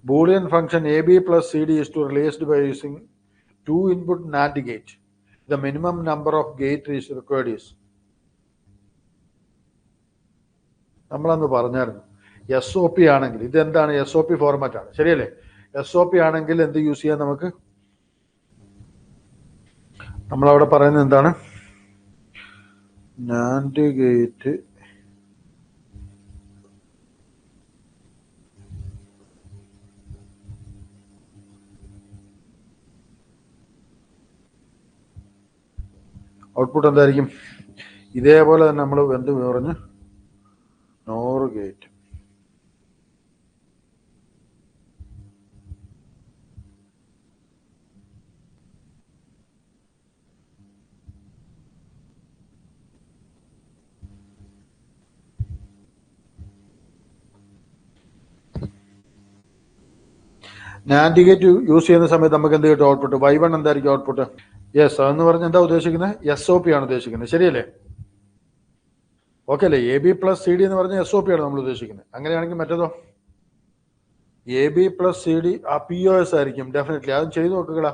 Boolean function AB plus CD is to realized by using 2-input NAND gate. The minimum number of gate is required is. നമ്മളന്ന് പറഞ്ഞായിരുന്നു SOP ആണെങ്കിൽ ഇതെന്താണ് SOP format ആണ് ശരിയല്ലേ SOP ആണെങ്കിൽ എന്ത് use ചെയ്യാം നമുക്ക് നമ്മളവിടെ പറയുന്നത് എന്താണ് NAND ഗേറ്റ് ഔട്ട്പുട്ട് എന്തായിരിക്കും ഇതേപോലെ തന്നെ നമ്മൾ എന്ത് പറഞ്ഞു NOR gate NAND gate use ചെയ്യുന്ന സമയത്ത് നമുക്ക് എന്ത് കിട്ടും ഔട്ട്പുട്ട് y1 എന്തായിരിക്കും ഔട്ട്പുട്ട് യെസ് അതെന്ന് പറഞ്ഞ് എന്താ ഉദ്ദേശിക്കുന്നത് SOP ആണ് ഉദ്ദേശിക്കുന്നത് ശരിയല്ലേ ഓക്കെ അല്ലേ AB പ്ലസ് CD എന്ന് പറഞ്ഞ SOP ആണ് നമ്മൾ ഉദ്ദേശിക്കുന്നത് അങ്ങനെയാണെങ്കിൽ മറ്റേതോ AB പ്ലസ് CD ആ POS ആയിരിക്കും ഡെഫിനറ്റ്ലി അതും ചെയ്തു നോക്കുക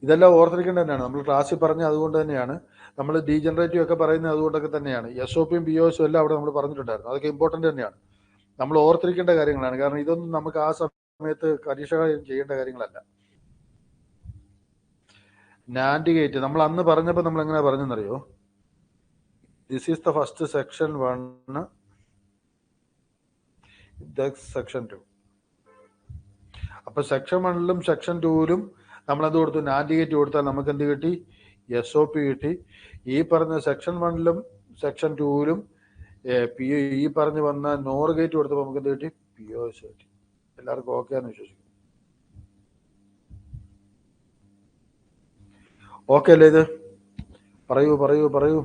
ഇതെല്ലാം ഓർത്തിരിക്കേണ്ടത് തന്നെയാണ് നമ്മൾ ക്ലാസ്സിൽ പറഞ്ഞ അതുകൊണ്ട് തന്നെയാണ് നമ്മൾ ഡീജനറേറ്റീവ് ഒക്കെ പറയുന്നത് അതുകൊണ്ടൊക്കെ തന്നെയാണ് SOPയും POSും എല്ലാം അവിടെ നമ്മൾ പറഞ്ഞിട്ടുണ്ടായിരുന്നു അതൊക്കെ ഇമ്പോർട്ടൻ്റ് തന്നെയാണ് നമ്മൾ ഓർത്തിരിക്കേണ്ട കാര്യങ്ങളാണ് കാരണം ഇതൊന്നും നമുക്ക് ആ സമയത്ത് പരീക്ഷകൾ ചെയ്യേണ്ട കാര്യങ്ങളല്ല NAND ഗേറ്റ് നമ്മൾ അന്ന് പറഞ്ഞപ്പോൾ നമ്മൾ എങ്ങനെ പറഞ്ഞെന്നറിയോ this is the first section 1 section 2 അപ്പൊ സെക്ഷൻ 1ലും സെക്ഷൻ 2ലും നമ്മളെന്ത് കൊടുത്തു NAND ഗേറ്റ് കൊടുത്താൽ നമുക്ക് എന്ത് കിട്ടി SOP കിട്ടി ഈ പറഞ്ഞ സെക്ഷൻ 1ലും സെക്ഷൻ 2ലും ഈ പറഞ്ഞു വന്ന NOR ഗേറ്റ് കൊടുത്തപ്പോൾ നമുക്ക് എന്ത് കിട്ടി POS കിട്ടി എല്ലാവർക്കും ഓക്കെ ആണെന്ന് വിശ്വസിക്കുന്നു ഓക്കെ അല്ലേ ഇത് പറയൂ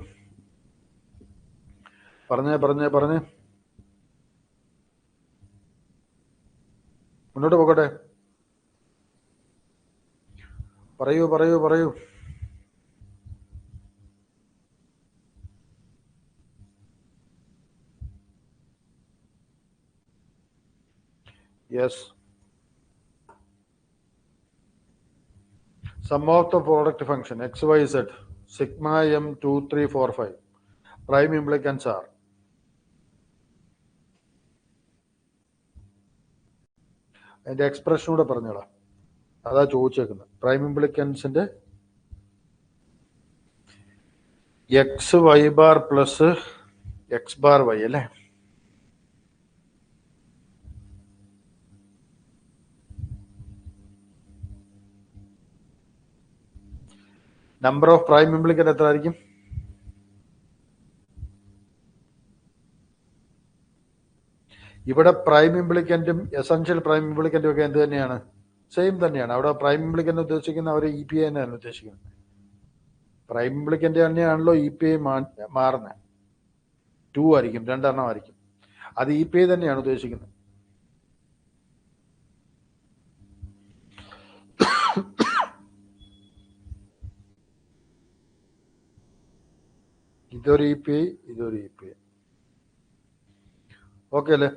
പറഞ്ഞേ മുന്നോട്ട് പോകട്ടെ പറയൂ yes sum of the product function XYZ sigma M 2345 prime implicants are അതിന്റെ എക്സ്പ്രഷൻ കൂടെ പറഞ്ഞോളാം അതാ ചോദിച്ചേക്കുന്നത് പ്രൈം ഇംപ്ലിക്കൻസിന്റെ XY bar plus X bar Y അല്ലേ നമ്പർ ഓഫ് പ്രൈം ഇംപ്ലിക്കന്റ് എത്ര ആയിരിക്കും ഇവിടെ പ്രൈം ഇംപ്ലിക്കന്റും എസെൻഷ്യൽ പ്രൈം ഇംപ്ലിക്കന്റും ഒക്കെ എന്ത് തന്നെയാണ് സെയിം തന്നെയാണ് അവിടെ പ്രൈം ഇംപ്ലിക്കന്റ് ഉദ്ദേശിക്കുന്ന അവർ EPI തന്നെയാണ് ഉദ്ദേശിക്കുന്നത് പ്രൈം ഇംപ്ലിക്കന്റ് തന്നെയാണല്ലോ EPI മാറുന്നത് 2 ആയിരിക്കും 2 എണ്ണം ആയിരിക്കും അത് EPI തന്നെയാണ് ഉദ്ദേശിക്കുന്നത് ഇതൊരു EPI ഇതൊരു EPI ഓക്കെ അല്ലേ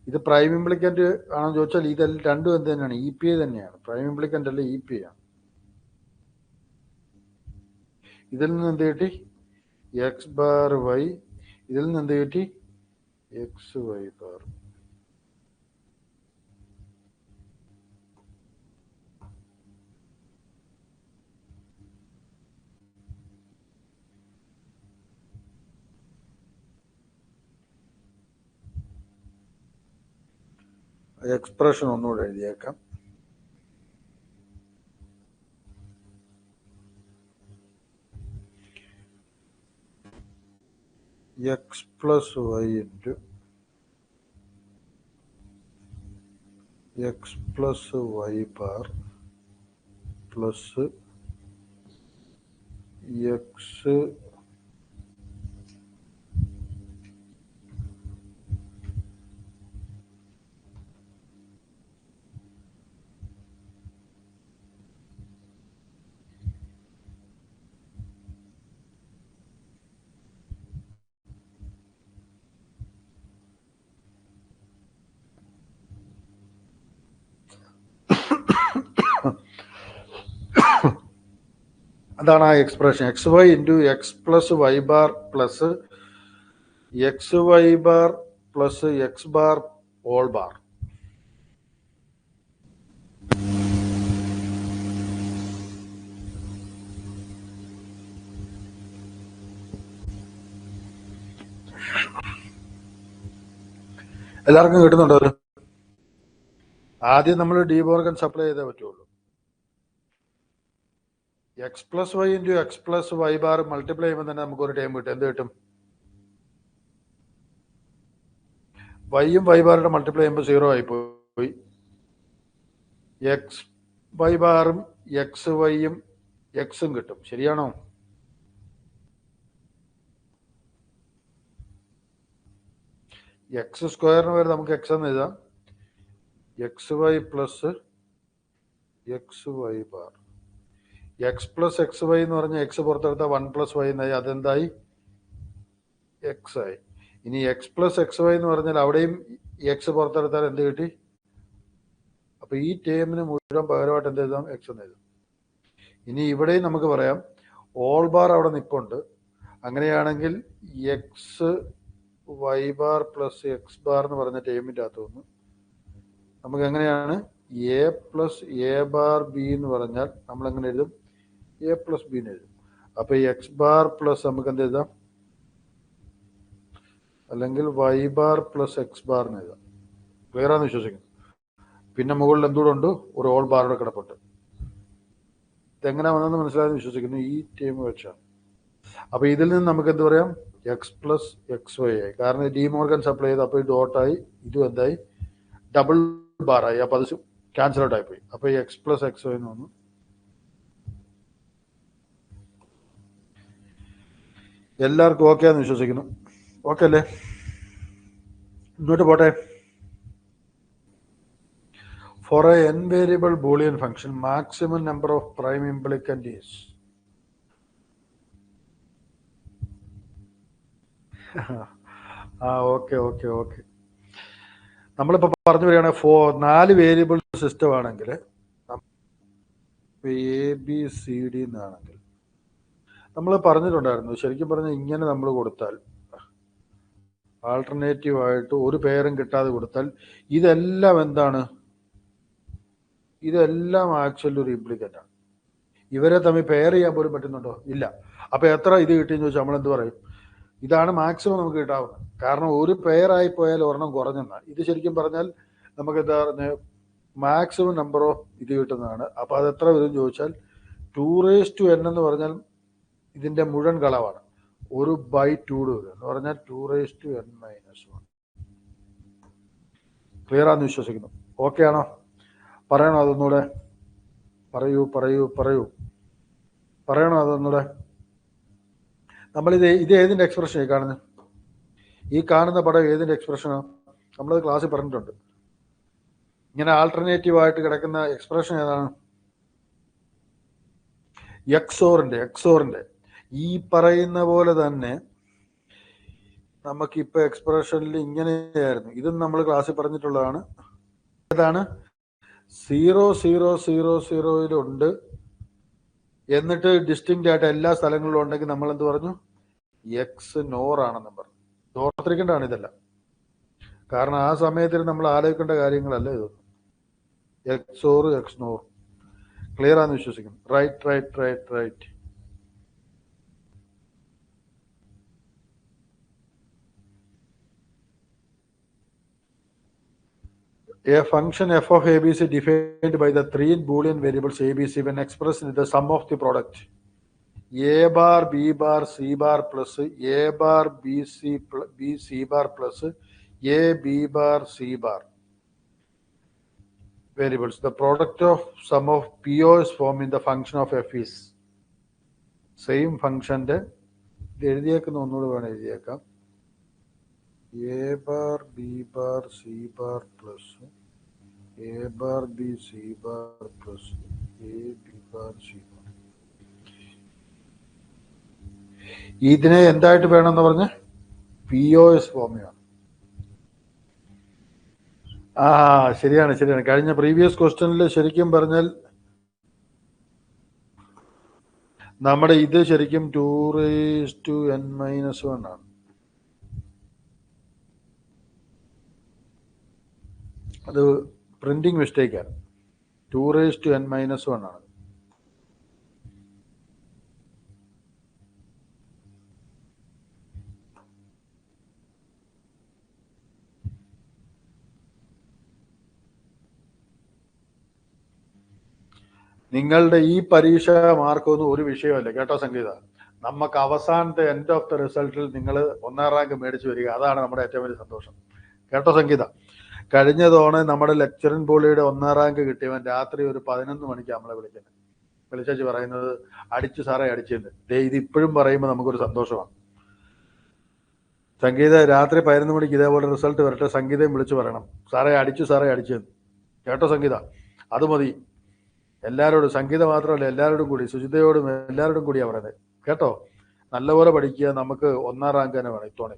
ഇത് പ്രൈം ഇംപ്ലിക്കന്റ് ആണെന്ന് ചോദിച്ചാൽ ഇതെല്ലാം രണ്ടും എന്ത് തന്നെയാണ് EPI തന്നെയാണ് പ്രൈം ഇംപ്ലിക്കന്റ് അല്ല EPI ആണ് ഇതിൽ നിന്ന് എന്ത് കിട്ടി X ബാർ Y ഇതിൽ നിന്ന് എന്ത് കിട്ടി XY ബാർ എക്സ്പ്രഷൻ ഒന്നുകൂടെ എഴുതിയേക്കാം X plus Y into X plus Y bar plus X അതാണ് ആ expression x y into x plus y bar plus x y bar plus x bar all bar. എല്ലാവർക്കും കിട്ടുന്നുണ്ടോ അത്? ആദ്യം നമ്മൾ ഡി മോർഗൻ സപ്ലൈ ചെയ്തേ പറ്റുള്ളൂ. X plus y into x plus y bar multiply ചെയ്യുമ്പോൾ തന്നെ നമുക്കൊരു ടൈം കിട്ടും. എന്ത് കിട്ടും? വൈയും വൈ ബാറിന്റെ മൾട്ടിപ്ലൈ ചെയ്യുമ്പോൾ 0 ആയിപ്പോയി. എക്സ് വൈ ബാറും എക്സ് വൈയും എക്സും കിട്ടും. ശരിയാണോ? എക്സ് സ്ക്വയറിന് വരെ നമുക്ക് എക്സ് എന്ന് എഴുതാം. X y plus x y bar. X plus x y എന്ന് പറഞ്ഞാൽ എക്സ് പുറത്തെടുത്താൽ 1 പ്ലസ് വൈ എന്നായി. അതെന്തായി? എക്സ് ആയി. ഇനി എക്സ് പ്ലസ് എക്സ് വൈ എന്ന് പറഞ്ഞാൽ അവിടെയും എക്സ് പുറത്തെടുത്താൽ എന്ത് കിട്ടി? അപ്പൊ ഈ ടേമിന് മുഴുവൻ പകരമായിട്ട് എന്ത് എഴുതാം? എക്സ് എന്ന് എഴുതാം. ഇനി ഇവിടെയും നമുക്ക് പറയാം ഓൾ ബാർ അവിടെ നിൽപ്പുണ്ട്. അങ്ങനെയാണെങ്കിൽ x y bar plus x bar എന്ന് പറഞ്ഞ ടേമിൻ്റെ അകത്ത് നിന്ന് നമുക്ക് എങ്ങനെയാണ് A plus A bar B എന്ന് പറഞ്ഞാൽ നമ്മൾ എങ്ങനെ എഴുതും? എ പ്ലസ് ബി എന്ന് എഴുതും. അപ്പൊ ഈ എക്സ് ബാർ പ്ലസ് നമുക്ക് എന്ത് എഴുതാം? അല്ലെങ്കിൽ y bar plus x bar എന്ന് എഴുതാം. ക്ലിയർ ആണെന്ന് വിശ്വസിക്കുന്നു. പിന്നെ മുകളിൽ എന്തുകൂടെ ഉണ്ട്? ഒരു ഓൾ ബാറുടെ കിടപ്പുണ്ട്. ഇതെങ്ങനെ വന്നെന്ന് മനസ്സിലായെന്ന് വിശ്വസിക്കുന്നു. ഈ ടീം വെച്ചാണ്. അപ്പൊ ഇതിൽ നിന്ന് നമുക്ക് എന്ത് പറയാം? എക്സ് പ്ലസ് എക്സ് വൈ ആയി. കാരണം ഡി മോർഗൻ സപ്ലൈ ചെയ്ത് അപ്പോൾ ഡോട്ടായി, ഇതും എന്തായി? ഡബിൾ ബാറായി. അപ്പൊ അത് ക്യാൻസൽ ഔട്ട് ആയിപ്പോയി. അപ്പൊ ഈ എക്സ് പ്ലസ് എക്സ് വൈ എന്ന് വന്നു. എല്ലാവർക്കും ഓക്കെ ആണെന്ന് വിശ്വസിക്കുന്നു. ഓക്കെ അല്ലേ? ഇങ്ങോട്ട് പോട്ടെ. For a n variable Boolean function, maximum number of prime implicant is okay. നമ്മളിപ്പോൾ പറഞ്ഞു വരികയാണെങ്കിൽ 4 വേരിയബിൾ സിസ്റ്റം ആണെങ്കിൽ എ ബി സി ഡി എന്നാണെങ്കിൽ നമ്മൾ പറഞ്ഞിട്ടുണ്ടായിരുന്നു, ശരിക്കും പറഞ്ഞാൽ ഇങ്ങനെ നമ്മൾ കൊടുത്താൽ ആൾട്ടർനേറ്റീവ് ആയിട്ട് ഒരു പേരും കിട്ടാതെ കൊടുത്താൽ ഇതെല്ലാം എന്താണ്? ഇതെല്ലാം ആക്ച്വലി ഒരു ഇംപ്ലിക്കൻ്റ് ആണ്. ഇവരെ തമ്മിൽ പെയർ ചെയ്യാൻ പോലും പറ്റുന്നുണ്ടോ? ഇല്ല. അപ്പൊ എത്ര ഇത് കിട്ടിയെന്ന് ചോദിച്ചാൽ നമ്മൾ എന്ത് പറയും? ഇതാണ് മാക്സിമം നമുക്ക് കിട്ടാവുന്നത്. കാരണം ഒരു പെയർ ആയി പോയാൽ ഒരെണ്ണം കുറഞ്ഞെന്നാണ്. ഇത് ശരിക്കും പറഞ്ഞാൽ നമുക്ക് എന്താ പറഞ്ഞ മാക്സിമം നമ്പർ ഓഫ് ഇത് കിട്ടുന്നതാണ്. അപ്പൊ അത് എത്ര വരും ചോദിച്ചാൽ 2n എന്ന് പറഞ്ഞാൽ ഇതിന്റെ മുഴുവൻ കളവാണ്. ഒരു ബൈ 2 വരും എന്ന് പറഞ്ഞാൽ 2n-1. ക്ലിയർ ആണെന്ന് വിശ്വസിക്കുന്നു. ഓക്കെ ആണോ? പറയണോ അതൊന്നുകൂടെ? പറയണോ അതൊന്നുകൂടെ? ഇത് ഏതിന്റെ എക്സ്പ്രഷൻ കാണുന്നത്? ഈ കാണുന്ന പടം ഏതിന്റെ എക്സ്പ്രഷനാണ്? നമ്മളത് ക്ലാസ്സിൽ പറഞ്ഞിട്ടുണ്ട്. ഇങ്ങനെ ആൾട്ടർനേറ്റീവ് ആയിട്ട് കിടക്കുന്ന എക്സ്പ്രഷൻ ഏതാണ്? എക്സോറിന്റെ. ഈ പറയുന്ന പോലെ തന്നെ നമുക്കിപ്പോ എക്സ്പ്രഷനിൽ ഇങ്ങനെയായിരുന്നു. ഇതും നമ്മൾ ക്ലാസ്സിൽ പറഞ്ഞിട്ടുള്ളതാണ്. ഏതാണ്? 0 എന്നിട്ട് ഡിസ്റ്റിങ്ക്റ്റ് ആയിട്ട് എല്ലാ സ്ഥലങ്ങളിലും ഉണ്ടെങ്കിൽ നമ്മൾ എന്ത് പറഞ്ഞു? എക്സ് നോർ ആണെന്നും പറഞ്ഞു. ഓർത്തിരിക്കേണ്ടതാണ് ഇതെല്ലാം. കാരണം ആ സമയത്തിൽ നമ്മൾ ആലോചിക്കേണ്ട കാര്യങ്ങളല്ല ഇതൊന്നും. XOR X nor. ക്ലിയർ ആണെന്ന് വിശ്വസിക്കുന്നു. Right. A function f of ABC defined by the 3 Boolean variables ABC when expressed in the sum of the product A bar B bar C bar plus A bar B C bar plus A B bar C bar variables. The product of sum of POS form in the function of f is same function. എഴുതിയേക്കുന്ന ഒന്നുകൂടെ വേണം എഴുതിയേക്കാം. A bar B bar C bar plus A bar B C bar plus A B bar C bar. ഇതിനെ എന്തായിട്ട് വേണമെന്ന് പറഞ്ഞ POS ഫോമിലാണ്. ശരിയാണ്. കഴിഞ്ഞ previous ക്വസ്റ്റ്യനിൽ ശരിക്കും പറഞ്ഞാൽ നമ്മുടെ ഇത് ശരിക്കും 2n-1 ആണ്. അത് പ്രിന്റിംഗ് മിസ്റ്റേക്കാണ്. 2n-1 ആണ്. നിങ്ങളുടെ ഈ പരീക്ഷ മാർക്കൊന്നും ഒരു വിഷയമല്ല കേട്ടോ സംഗീത. നമുക്ക് അവസാനത്തെ എൻഡ് ഓഫ് ദ റിസൾട്ടിൽ നിങ്ങൾ 1ാം റാങ്ക് മേടിച്ചു വരിക, അതാണ് നമ്മുടെ ഏറ്റവും വലിയ സന്തോഷം കേട്ടോ സംഗീത. കഴിഞ്ഞ തവണ നമ്മുടെ ലെക്ചറിൻ പോളിയുടെ 1ാം റാങ്ക് കിട്ടിയവൻ രാത്രി ഒരു 11 മണിക്ക് നമ്മളെ വിളിച്ചു പറയുന്നത് അടിച്ചു സാറേ അടിച്ചെന്ന്. ഇത് ഇപ്പോഴും പറയുമ്പോൾ നമുക്കൊരു സന്തോഷമാണ്. സംഗീത രാത്രി 11 മണിക്ക് ഇതേപോലെ റിസൾട്ട് വരട്ടെ, സംഗീതയും വിളിച്ചു പറയണം സാറേ അടിച്ചെന്ന് കേട്ടോ സംഗീത. അത് മതി എല്ലാവരോടും, സംഗീത മാത്രമല്ല എല്ലാവരോടും കൂടി, സുജിതയോടും എല്ലാവരോടും കൂടിയാണ് പറയുന്നത് കേട്ടോ. നല്ലപോലെ പഠിക്കുക, നമുക്ക് 1ാം റാങ്ക് തന്നെ വേണം ഇത്തവണ.